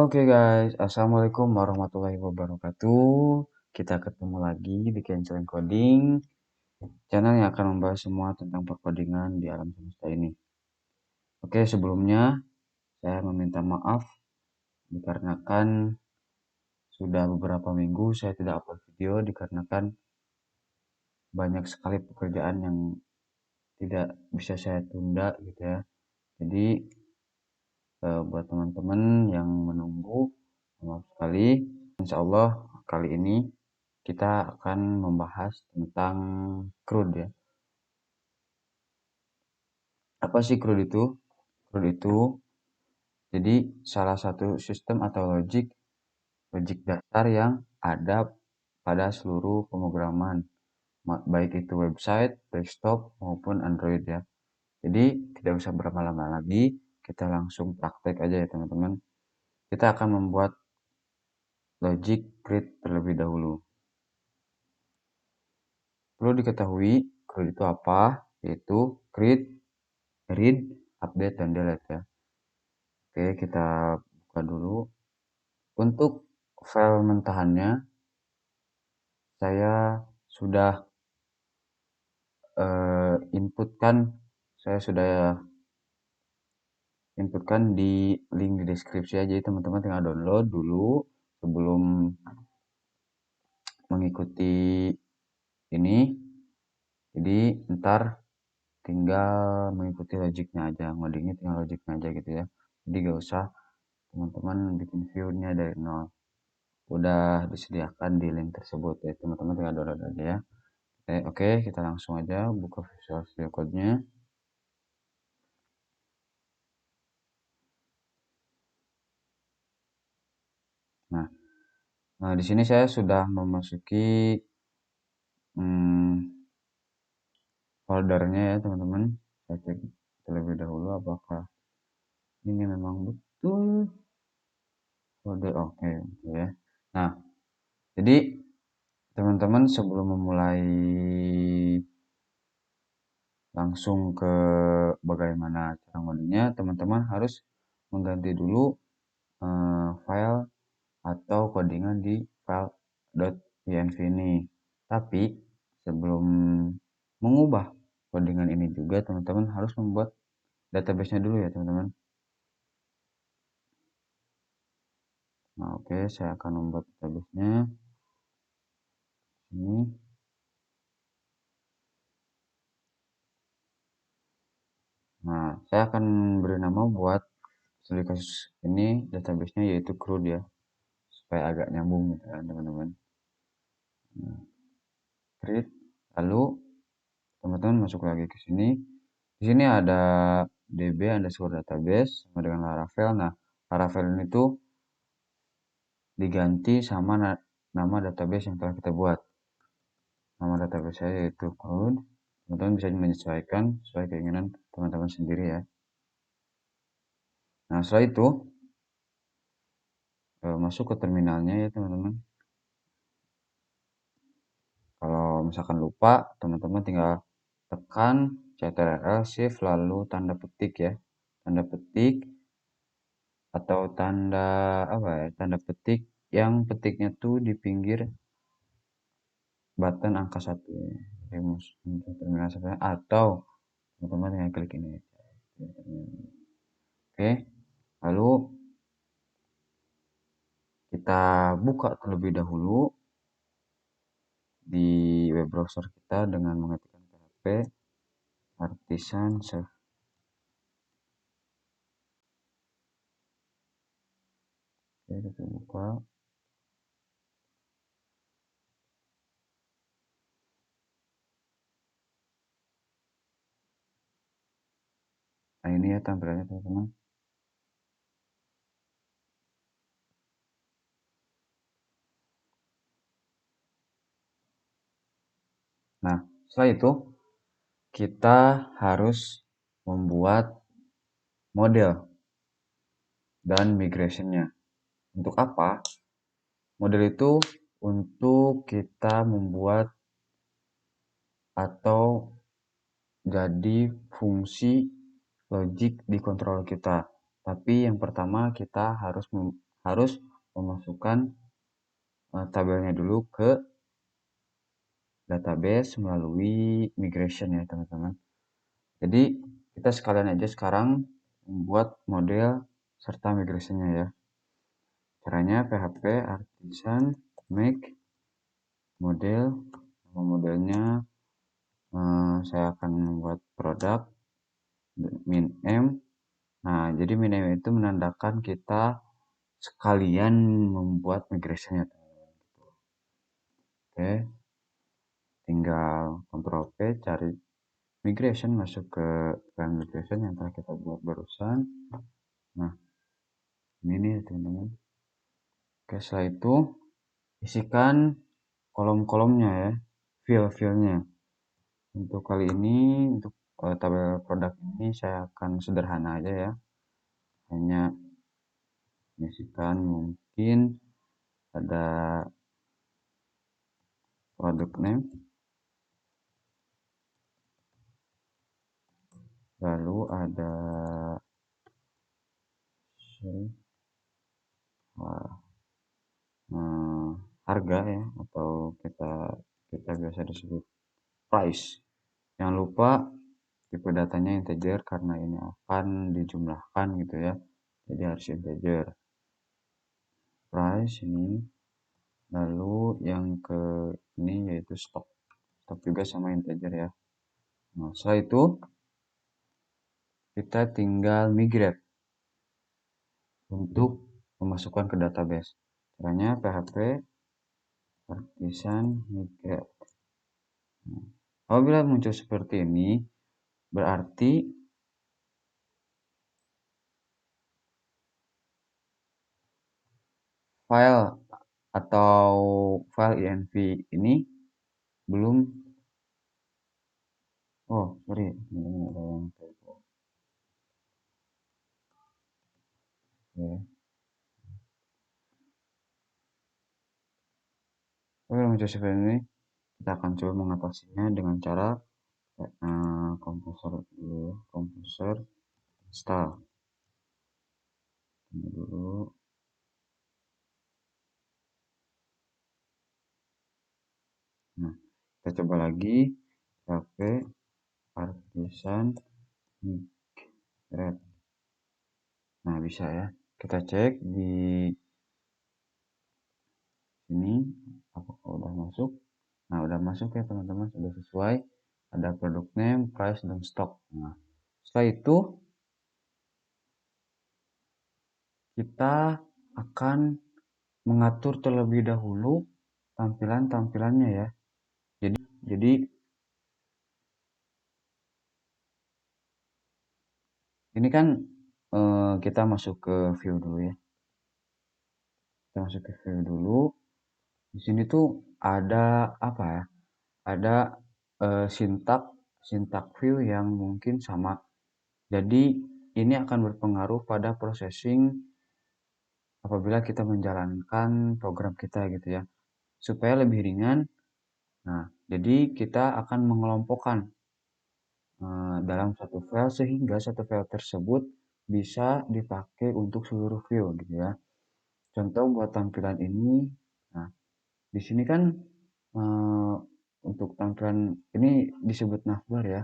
Oke guys, Assalamualaikum warahmatullahi wabarakatuh. Kita ketemu lagi di Canceling Coding, channel yang akan membahas semua tentang perkodingan di alam semesta ini. Oke, sebelumnya saya meminta maaf dikarenakan sudah beberapa minggu saya tidak upload video dikarenakan banyak sekali pekerjaan yang tidak bisa saya tunda gitu ya. Jadi buat teman-teman yang menunggu, maaf sekali. Insya Allah kali ini kita akan membahas tentang CRUD ya. Apa sih CRUD itu? CRUD itu jadi salah satu sistem atau logik dasar yang ada pada seluruh pemrograman, baik itu website, desktop maupun Android ya. Jadi tidak usah berlama-lama lagi, kita langsung praktek aja ya teman-teman. Kita akan membuat logic create terlebih dahulu. Perlu diketahui CRUD itu apa, yaitu create, read, update, dan delete ya. Oke, kita buka dulu. Untuk file mentahannya, saya sudah inputkan di link di deskripsi aja. Jadi teman-teman tinggal download dulu sebelum mengikuti ini. Jadi ntar tinggal mengikuti logiknya aja, ngodingnya tinggal logiknya aja gitu ya. Jadi gak usah teman-teman bikin view-nya dari nol. Udah disediakan di link tersebut ya, teman-teman tinggal download aja ya. Oke, kita langsung aja buka Visual Studio Code-nya. Nah, di sini saya sudah memasuki foldernya ya teman-teman. Saya cek terlebih dahulu apakah ini memang betul folder. Oke, ya. Nah, jadi teman-teman sebelum memulai langsung ke bagaimana cara ngodingnya, teman-teman harus mengganti dulu file atau codingan di file .env ini. Tapi sebelum mengubah codingan ini juga teman-teman harus membuat database-nya dulu ya teman-teman. Nah, oke, saya akan membuat database-nya ini. Nah, saya akan beri nama buat studi kasus ini database-nya yaitu CRUD ya, supaya agak nyambung gitu kan teman-teman. Nah, create, lalu teman-teman masuk lagi ke sini. Di sini ada db underscore database sama dengan Laravel. Nah, Laravel ini tuh diganti sama nama database yang telah kita buat. Nama database saya yaitu CRUD. Teman-teman bisa menyesuaikan sesuai keinginan teman-teman sendiri ya. Nah, setelah itu masuk ke terminalnya ya teman-teman. Kalau misalkan lupa, teman-teman tinggal tekan Ctrl Shift lalu tanda petik ya. Tanda petik atau tanda apa ya? Tanda petik yang petiknya tuh di pinggir button angka 1 ya. Terminal sebenarnya atau teman-teman tinggal klik ini. Oke. Lalu kita buka terlebih dahulu di web browser kita dengan mengetikkan php artisan server. Oke, kita buka. Nah, ini ya tampilannya teman-teman. Nah, setelah itu kita harus membuat model dan migrationnya. Untuk apa? Model itu untuk kita membuat atau jadi fungsi logik di controller kita. Tapi yang pertama kita harus harus memasukkan tabelnya dulu ke database melalui migration ya teman-teman. Jadi kita sekalian aja sekarang membuat model serta migrationnya ya. Caranya PHP artisan make model, nama modelnya saya akan membuat produk min m. Nah, jadi min m itu menandakan kita sekalian membuat migrationnya. Oke, tinggal Ctrl P cari migration, masuk ke file migration yang telah kita buat barusan. Nah, ini nih teman-teman. Oke, setelah itu isikan kolom-kolomnya ya, fill-fillnya. Untuk kali ini, untuk tabel produk ini saya akan sederhana aja ya, hanya isikan mungkin ada product name, lalu ada harga ya, atau kita biasa disebut price. Jangan lupa tipe datanya integer karena ini akan dijumlahkan gitu ya, jadi harus integer. Price ini, lalu yang ke ini yaitu stok juga sama integer ya. Nah, setelah itu kita tinggal migrate untuk memasukkan ke database. Caranya PHP artisan migrate. Nah, apabila muncul seperti ini, berarti file atau file env ini belum, oh sorry, ini ada yang typo. Oke. Apabila muncul seperti ini, kita akan coba mengatasinya dengan cara komposer dulu, komposer style ini dulu. Nah, kita coba lagi PHP artisan migrate. Nah, bisa ya. Kita cek di sini apakah udah masuk. Nah, udah masuk ya teman-teman, sudah sesuai. Ada product name, price, dan stock. Nah, setelah itu kita akan mengatur terlebih dahulu tampilannya ya. Jadi ini kan kita masuk ke view dulu ya. Kita masuk ke view dulu. Di sini tuh ada apa ya? Ada sintak view yang mungkin sama. Jadi ini akan berpengaruh pada processing apabila kita menjalankan program kita gitu ya. Supaya lebih ringan. Nah, jadi kita akan mengelompokkan dalam satu file sehingga satu file tersebut bisa dipakai untuk seluruh view gitu ya. Contoh buat tampilan ini, nah di sini kan untuk tampilan ini disebut navbar ya.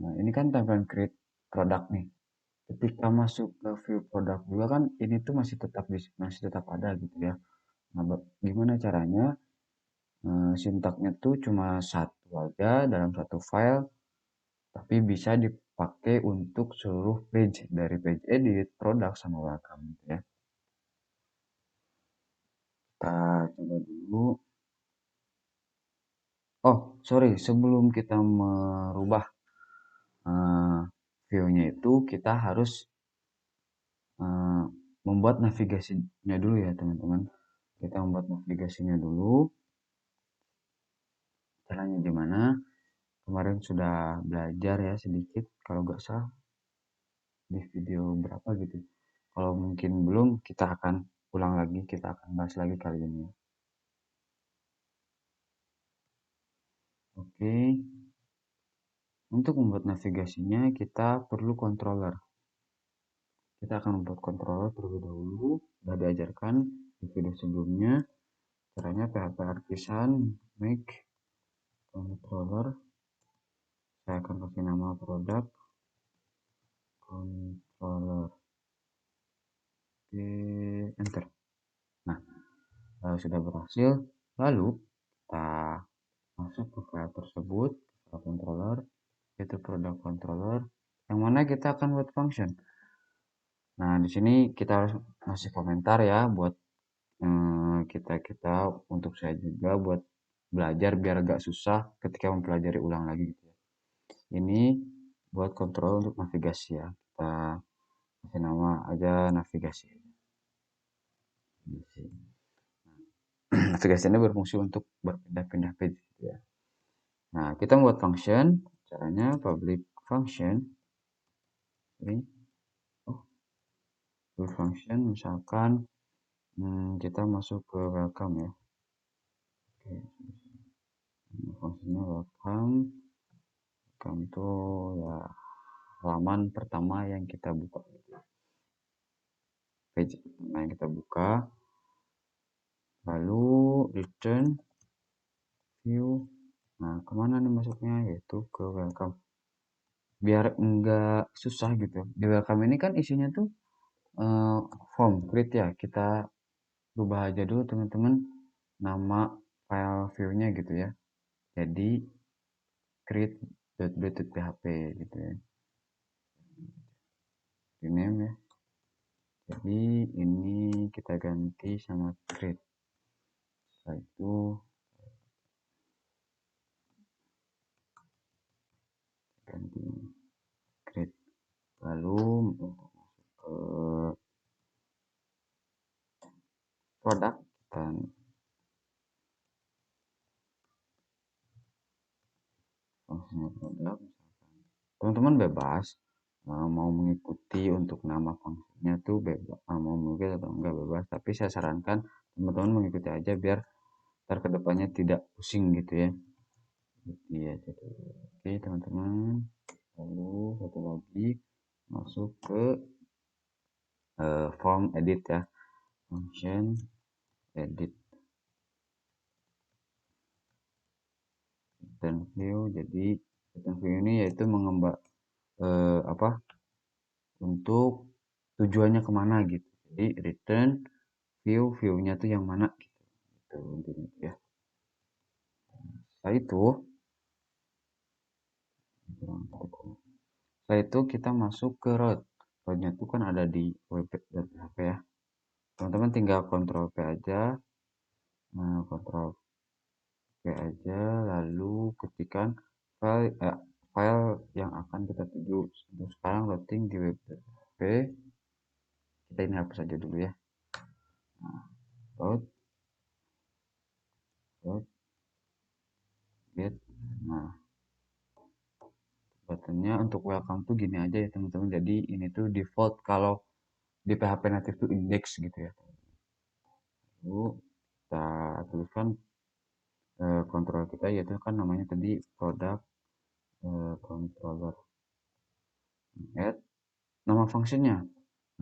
Nah ini kan tampilan create product nih. Ketika masuk ke view product juga kan ini tuh masih tetap ada gitu ya. Nah gimana caranya? Sintaknya tuh cuma satu aja dalam satu file, tapi bisa dipakai untuk seluruh page dari page edit, produk sama welcome gitu ya. Kita coba dulu. Oh, sorry, sebelum kita merubah view-nya itu kita harus membuat navigasinya dulu ya teman-teman. Kita membuat navigasinya dulu. Caranya gimana? Kemarin sudah belajar ya sedikit, kalau nggak salah di video berapa gitu. Kalau mungkin belum, kita akan ulang lagi, kita akan bahas lagi kali ini. Oke, untuk membuat navigasinya kita perlu controller. kita akan membuat controller terlebih dahulu. Sudah diajarkan di video sebelumnya caranya PHP Artisan make controller. Saya akan kasih nama produk controller. Oke, enter. Nah, kalau sudah berhasil, lalu kita masuk ke file tersebut, file controller, yaitu produk controller, yang mana kita akan buat function. Nah, di sini kita harus ngasih komentar ya buat kita untuk saya juga buat belajar biar gak susah ketika mempelajari ulang lagi gitu ya. Ini buat kontrol untuk navigasi ya. Kita kasih nama aja navigasi. Navigasi ini berfungsi untuk berpindah-pindah page gitu ya. Nah, kita membuat function, caranya public function. Ini function misalkan kita masuk ke welcome ya. Oke. Fungsinya welcome itu ya halaman pertama yang kita buka, page yang kita buka, lalu return view. Nah, kemana nih masuknya, yaitu ke welcome biar enggak susah gitu. Di welcome ini kan isinya tuh form create ya, kita rubah aja dulu teman-teman nama file view-nya gitu ya, jadi create.php gitu ya, rename ya, jadi ini kita ganti sama create. Setelah itu ganti create, lalu untuk masuk ke produk dan fungsinya produk, teman-teman bebas mau mengikuti untuk nama fungsinya tuh bebas, mau mengikuti atau enggak bebas, tapi saya sarankan teman-teman mengikuti aja biar kedepannya tidak pusing gitu ya. Iya, jadi oke teman-teman, lalu satu lagi masuk ke form edit ya, function edit dan view. Jadi return view ini yaitu mengembang apa untuk tujuannya kemana gitu, jadi return view-nya tuh yang mana gitu, itu intinya ya. Setelah itu kita masuk ke rootnya itu kan ada di web.php ya, teman-teman tinggal Ctrl P aja. Nah, Ctrl P aja, lalu ketikkan file yang akan kita tuju. Untuk sekarang loading di web.php, kita ini hapus saja dulu ya. Nah, load get. Nah, buttonnya untuk welcome tuh gini aja ya teman-teman, jadi ini tuh default kalau di PHP native tuh index gitu ya. Lalu kita tuliskan kontrol kita, yaitu kan namanya tadi produk controller, add nama functionnya.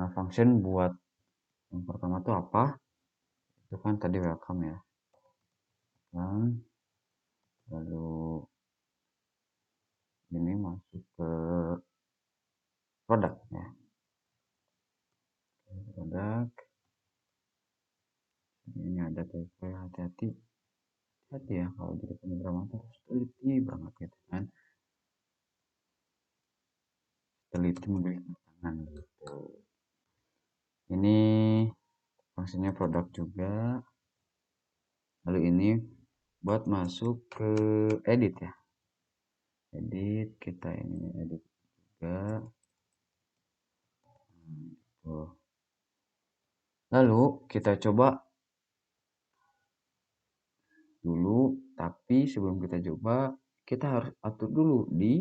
Nah, function buat yang pertama tuh apa, itu kan tadi welcome ya kan, lalu ini masuk ke produk ya, produk ini ada TP, hati-hati ya kalau jadi pemrograman harus teliti banget gitu kan, teliti memilih tangan gitu. Ini fungsinya produk juga, lalu ini buat masuk ke edit ya, edit kita ini edit juga. Lalu kita coba dulu, tapi sebelum kita coba kita harus atur dulu di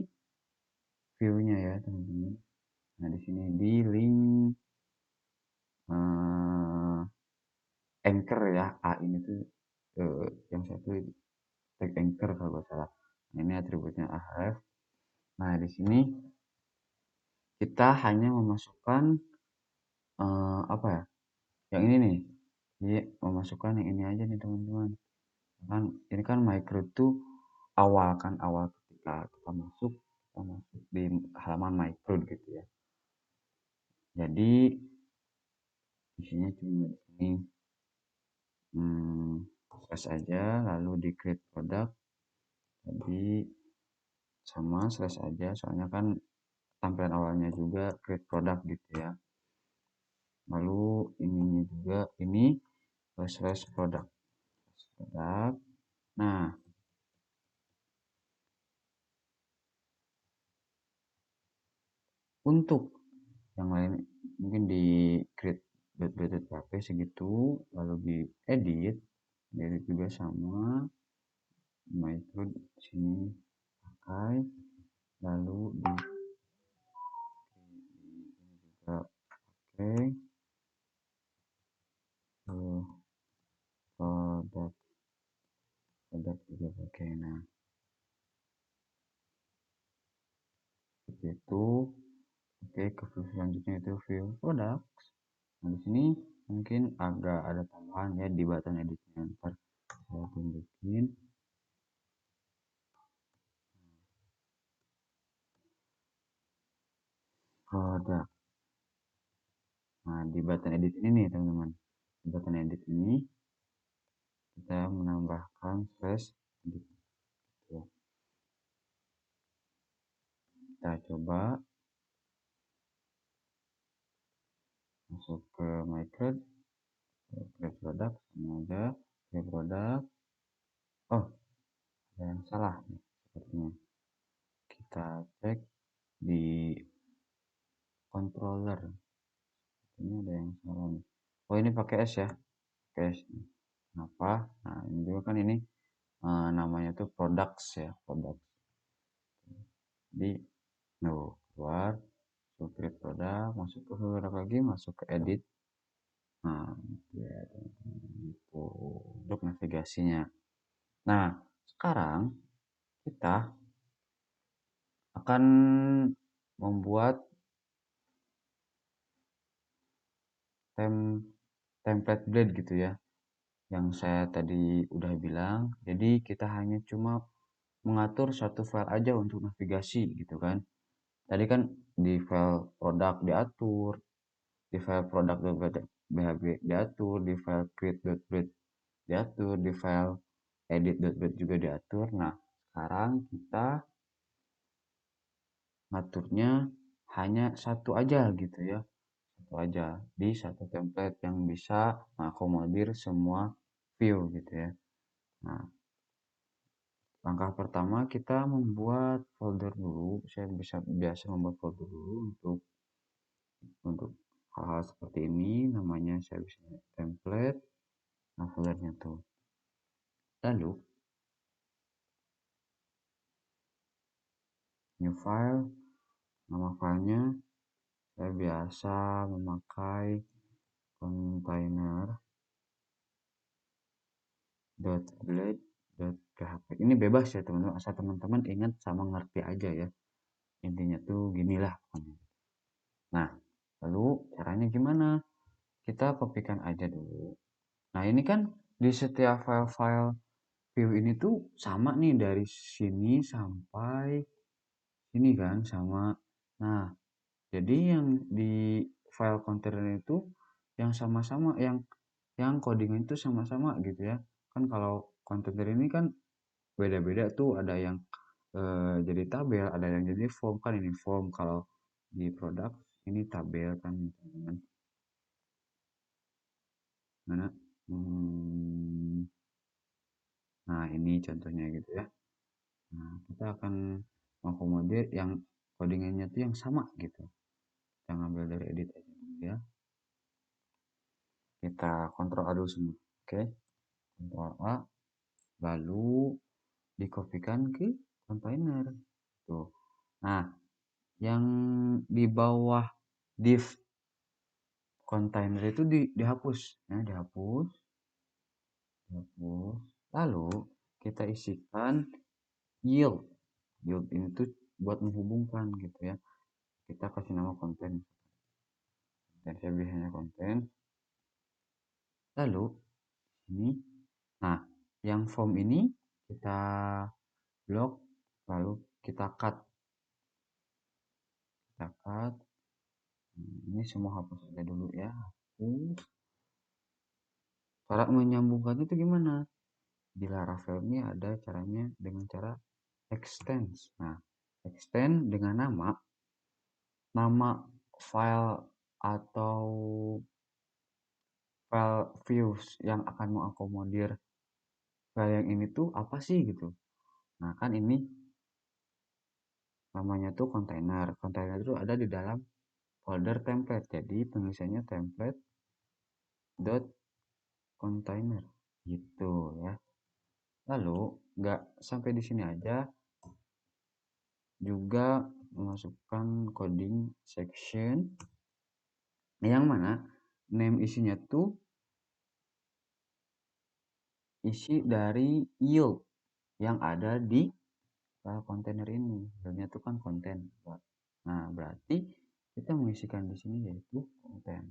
view-nya ya teman-teman. Nah, di sini di link anchor ya, A ini tuh yang satu tag anchor kalau salah. Nah, ini atributnya ahref. Nah, di sini kita hanya memasukkan apa ya, yang ini nih, jadi memasukkan yang ini aja nih teman-teman. Kan ini kan micro tuh awal ketika kita masuk di halaman micro gitu ya. Jadi isinya cuma di sini, slash aja, lalu di create product. Jadi sama slash aja, soalnya kan tampilan awalnya juga create product gitu ya. Lalu ininya juga ini slash product. Nah, untuk yang lain mungkin di create php segitu, lalu di edit juga sama micro sini pakai, lalu di juga pakai produk juga pakai. Nah seperti itu. Oke, ke view selanjutnya itu view produk. Nah di sini mungkin agak ada tambahan ya di button editnya, ntar saya tunjukin. Produk. Nah di button edit ini nih teman-teman, di button edit ini kita menambahkan slash edit. Kita coba masuk ke my create produk, sama aja create produk. Oh, ada yang salah nih sepertinya. Kita cek di controller, ini ada yang salah nih. Oh ini pakai S ya, pakai S. Kenapa? Nah ini juga kan ini namanya tuh products ya, produk. Jadi keluar, masuk create produk, masuk ke produk lagi, masuk ke edit. Nah ya, itu untuk navigasinya. Nah sekarang kita akan membuat template blade gitu ya, yang saya tadi udah bilang. Jadi kita hanya cuma mengatur satu file aja untuk navigasi gitu kan. Tadi kan di file produk diatur, di file product.php diatur, di file create.blade diatur, di file edit.blade juga diatur. Nah sekarang kita ngaturnya hanya satu aja gitu ya, satu aja di satu template yang bisa mengakomodir semua view gitu ya. Nah langkah pertama kita membuat folder dulu. Saya biasa membuat folder dulu untuk hal-hal seperti ini. Namanya saya bisa template. Nah foldernya tuh, lalu new file, nama filenya saya biasa memakai container.blade.php. Ini bebas ya teman-teman, asal teman-teman ingat sama ngerti aja ya, intinya tuh ginilah. Nah lalu caranya gimana, kita kopikan aja dulu. Nah ini kan di setiap file-file view ini tuh sama nih, dari sini sampai sini kan sama. Nah jadi yang di file container itu yang sama-sama, yang codingan itu sama-sama gitu ya. Kan kalau container ini kan beda-beda tuh, ada yang jadi tabel, ada yang jadi form. Kan ini form, kalau di produk ini tabel kan teman-teman. Mana nah ini contohnya gitu ya. Nah kita akan mengakomodir yang codingannya tuh yang sama gitu. Kita ngambil dari edit aja ya. Kita kontrol A dulu semua. Oke, kontrol A, lalu dikopikan ke container tuh. Nah yang di bawah div container itu dihapus ya, dihapus. Lalu kita isikan yield. Yield ini tuh buat menghubungkan gitu ya. Kita kasih nama konten dan saya beli hanya konten. Lalu ini, nah yang form ini kita blok, lalu kita cut. Ini semua hapus aja dulu ya, hapus. Cara menyambungkannya itu gimana? Di Laravel ini ada caranya dengan cara extend. Nah, extend dengan nama file atau file views yang akan mengakomodir file yang ini tuh apa sih gitu. Nah, kan ini namanya tuh container. Container itu ada di dalam folder template. Jadi penulisannya template.container gitu ya. Lalu nggak sampai di sini aja, juga memasukkan coding section yang mana name isinya tuh isi dari yield yang ada di kontainer ini. Yieldnya tuh kan konten. Nah, berarti kita mengisikan di sini yaitu konten.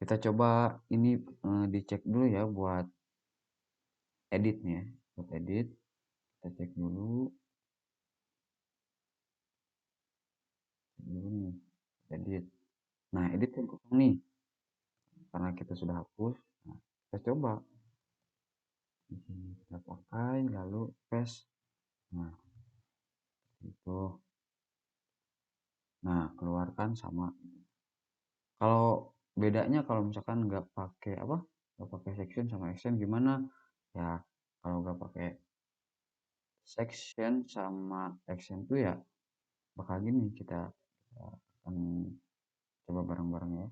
Kita coba ini dicek dulu ya buat editnya. Buat edit, kita cek dulu nih, edit. Nah, edit kan kosong nih, karena kita sudah hapus. Nah, kita coba di sini kita pakai lalu paste. Nah, itu. Nah, keluarkan sama. Kalau bedanya kalau misalkan nggak pakai apa? Nggak pakai section sama action gimana? Ya, kalau nggak pakai section sama action tuh ya bakal gini, kita akan coba bareng-bareng ya.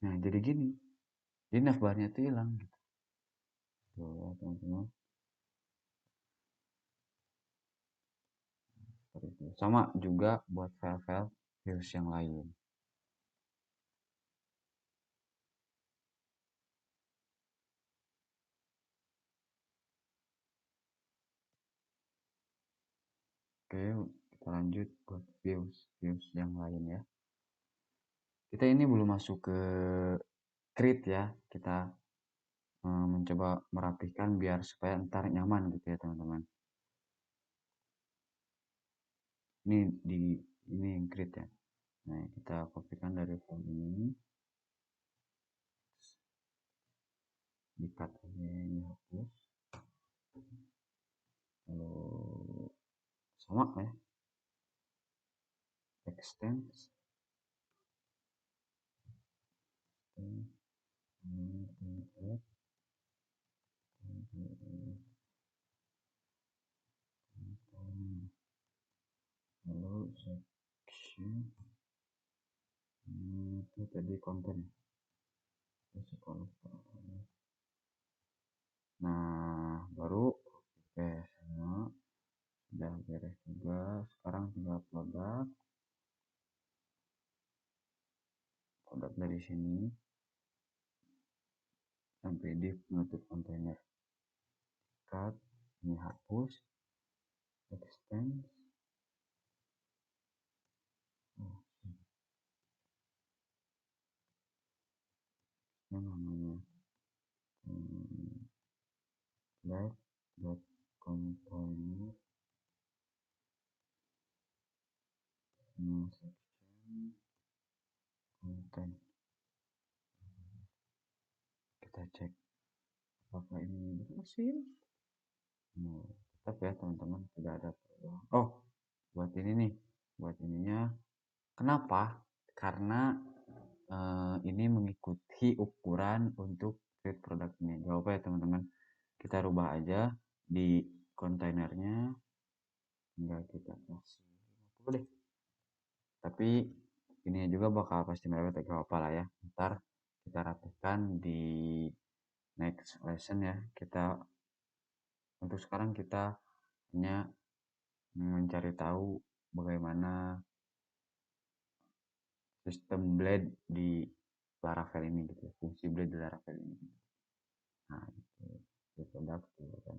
Nah, jadi gini. Jadi navbarnya tuh hilang gitu. Tuh ya, teman-teman. Sama juga buat file-file views yang lain. Oke, kita lanjut buat views yang lain ya. Kita ini belum masuk ke create ya. Kita mencoba merapikan biar supaya ntar nyaman gitu ya teman-teman. Ini yang create ya. Nah, kita kopikan dari form ini, di-cut aja, ini hapus. Lalu sama ya, extend. Lalu section itu tadi konten. Nah, baru oke, sama udah beres juga. Sekarang tinggal produk dari sini sampai di penutup kontainer. Cut, ini hapus, extend. Yang namanya flag.container section konten. Kita cek apakah ini berhasil. Nah, tetap ya teman-teman, tidak ada perubahan. Oh, buat ini nih, buat ininya. Kenapa? Karena ini mengikuti ukuran untuk create product ini. Gak apa ya teman-teman, kita rubah aja di kontainernya, tinggal kita kasih 50 deh. Tapi ini juga bakal pasti mereka gak apa lah ya. Ntar kita rapikan di next lesson ya. Untuk sekarang kita hanya mencari tahu bagaimana sistem blade di Laravel ini gitu ya, fungsi blade di Laravel ini. Nah, itu produk kan.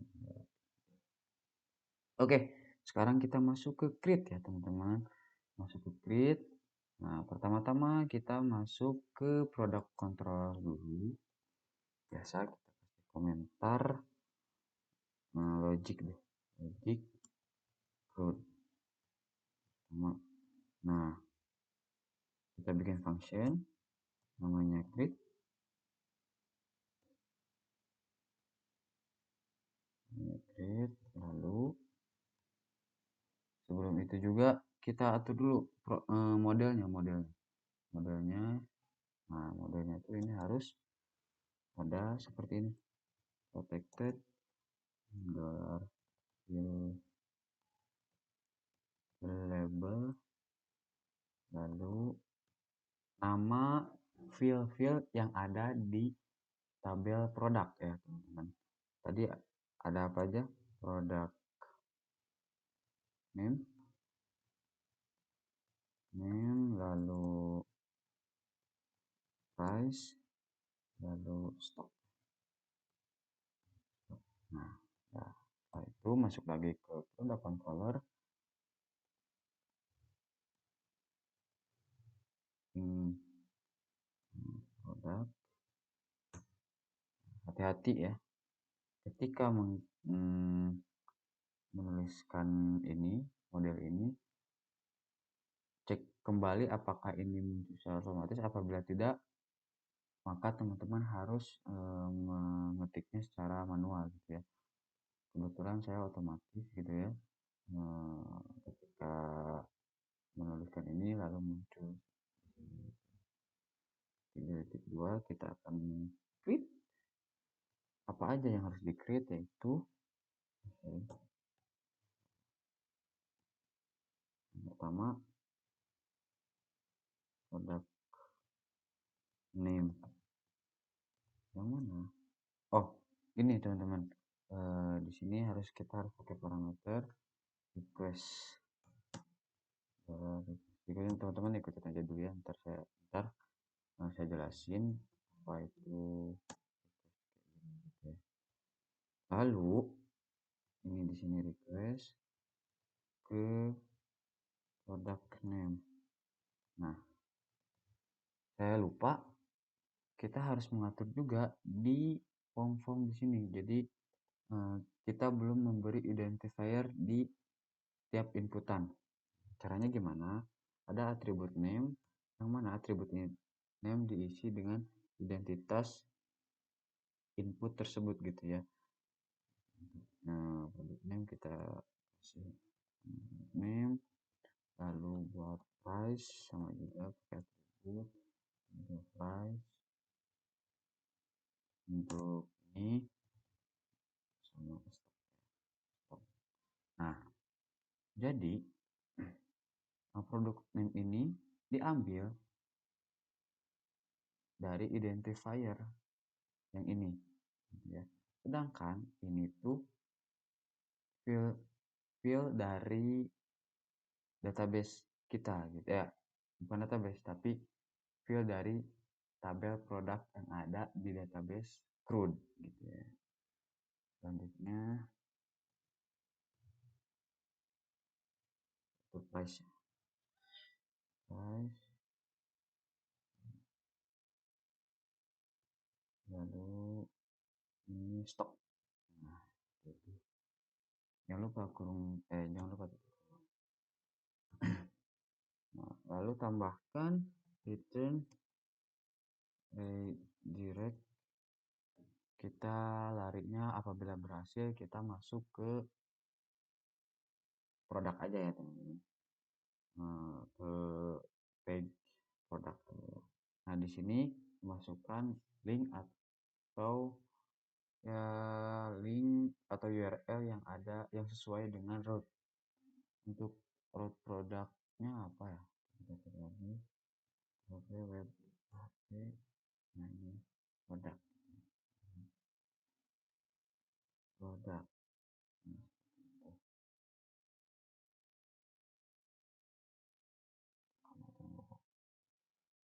Oke, sekarang kita masuk ke create ya teman-teman. Masuk ke create. Nah, pertama-tama kita masuk ke produk control dulu. Biasa kita kasih komentar. Nah, logic deh. Logic code. Nah, kita bikin function namanya create. Create, lalu sebelum itu juga kita atur dulu modelnya. Nah, modelnya itu ini harus ada seperti ini, protected dollar label, lalu nama field yang ada di tabel produk ya teman-teman. Tadi ada apa aja? Product name, lalu price, lalu stock. Nah, ya, setelah itu masuk lagi ke product controller. Produk. Hati-hati ya, ketika menuliskan ini, model ini, cek kembali apakah ini muncul secara otomatis. Apabila tidak, maka teman-teman harus mengetiknya secara manual gitu ya. Kebetulan saya otomatis gitu ya. Ketika menuliskan ini lalu muncul 3.2, kita akan create apa aja yang harus di create, yaitu yang pertama product name. Yang mana? Oh, ini teman-teman. Di sini kita harus pakai parameter request. Jadi teman-teman ikutin aja dulu ya. Ntar saya jelasin apa itu. Lalu ini di sini request ke product name. Nah, saya lupa kita harus mengatur juga di form di sini. Jadi kita belum memberi identifier di tiap inputan. Caranya gimana? Ada atribut name, yang mana atribut name diisi dengan identitas input tersebut gitu ya. Nah, produk name kita kasih name, lalu buat price sama juga pakai atribut untuk price, untuk ini sama stock. Nah, jadi produk name ini diambil dari identifier yang ini ya. Sedangkan ini tuh field dari database kita gitu ya. Bukan database tapi field dari tabel produk yang ada di database CRUD gitu ya. Selanjutnya untuk price. Lalu ini stok. Nah, itu. Jangan lupa jangan lupa. Nah, lalu tambahkan return direct. Kita larinya apabila berhasil kita masuk ke produk aja ya teman-teman. Ke page produk. Nah, di sini masukkan link atau ya link atau URL yang ada yang sesuai dengan root. Untuk root produknya apa ya? Kita lagi web nah ini produk.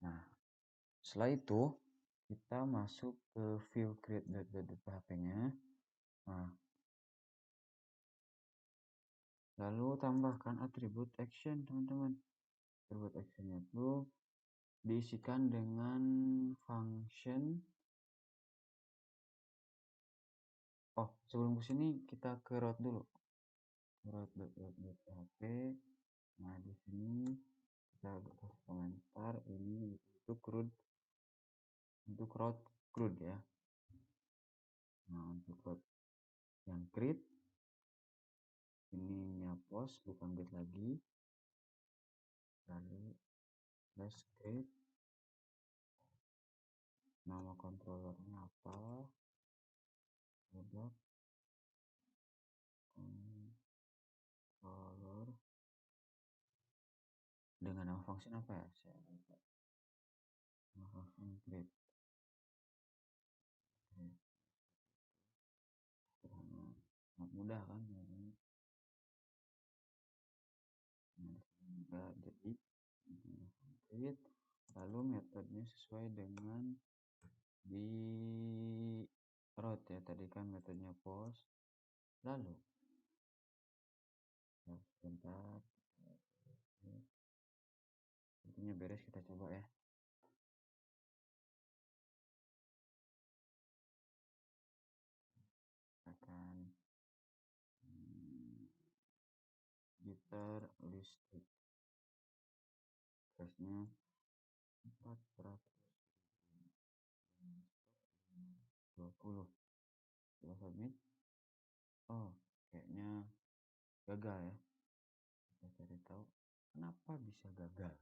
Nah, setelah itu kita masuk ke view create.php-nya. Nah, lalu tambahkan atribut action, teman-teman. Atribut actionnya itu diisikan dengan function. Oh, sebelum ke sini kita ke root dulu. Root.php. Nah, di sini kita kasih komentar ini untuk root CRUD ya. Nah, untuk root yang create ini post bukan get lagi. Lalu slash create, nama controllernya apa, product controller dengan nama function apa ya, saya lupa. Nama function create. Sangat mudah kan ini. Nah, juga jadi create, lalu metodenya sesuai dengan di root ya, tadi kan metodenya post. Lalu sebentar, sepertinya beres, kita coba ya. Akan gitar listrik gasnya 420. Kita submit. Oh, kayaknya gagal ya. Kita cari tahu kenapa bisa gagal.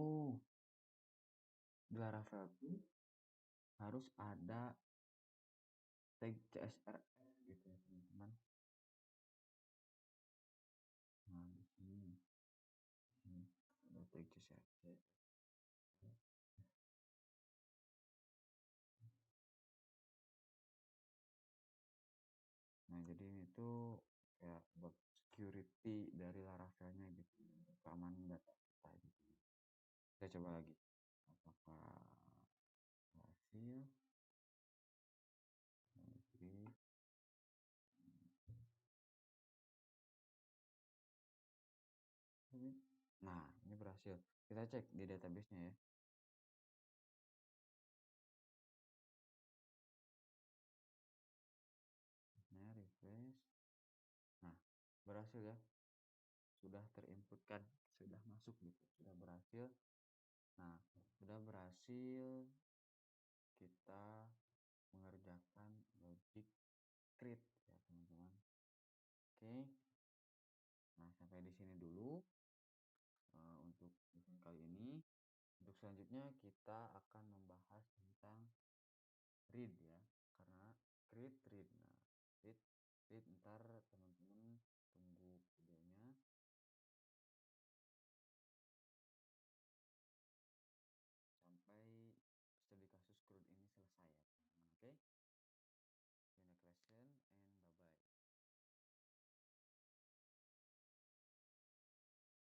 Oh, di Laravel itu harus ada tag CSRF gitu ya, teman-teman. Nah, di sini ada tag CSRF. Nah, jadi ini tuh kayak buat security dari Laravelnya gitu, keamanan data kita gitu. Kita coba lagi, apakah berhasil. Nah, ini berhasil. Kita cek di database-nya ya. Nah, refresh. Nah, berhasil ya. Sudah terinputkan, sudah masuk gitu, sudah berhasil. Nah, sudah berhasil kita mengerjakan logic create ya, teman-teman. Oke. Nah, sampai di sini dulu untuk kali ini. Untuk selanjutnya kita akan membahas tentang read ya, karena create read. Nah, read ntar teman-teman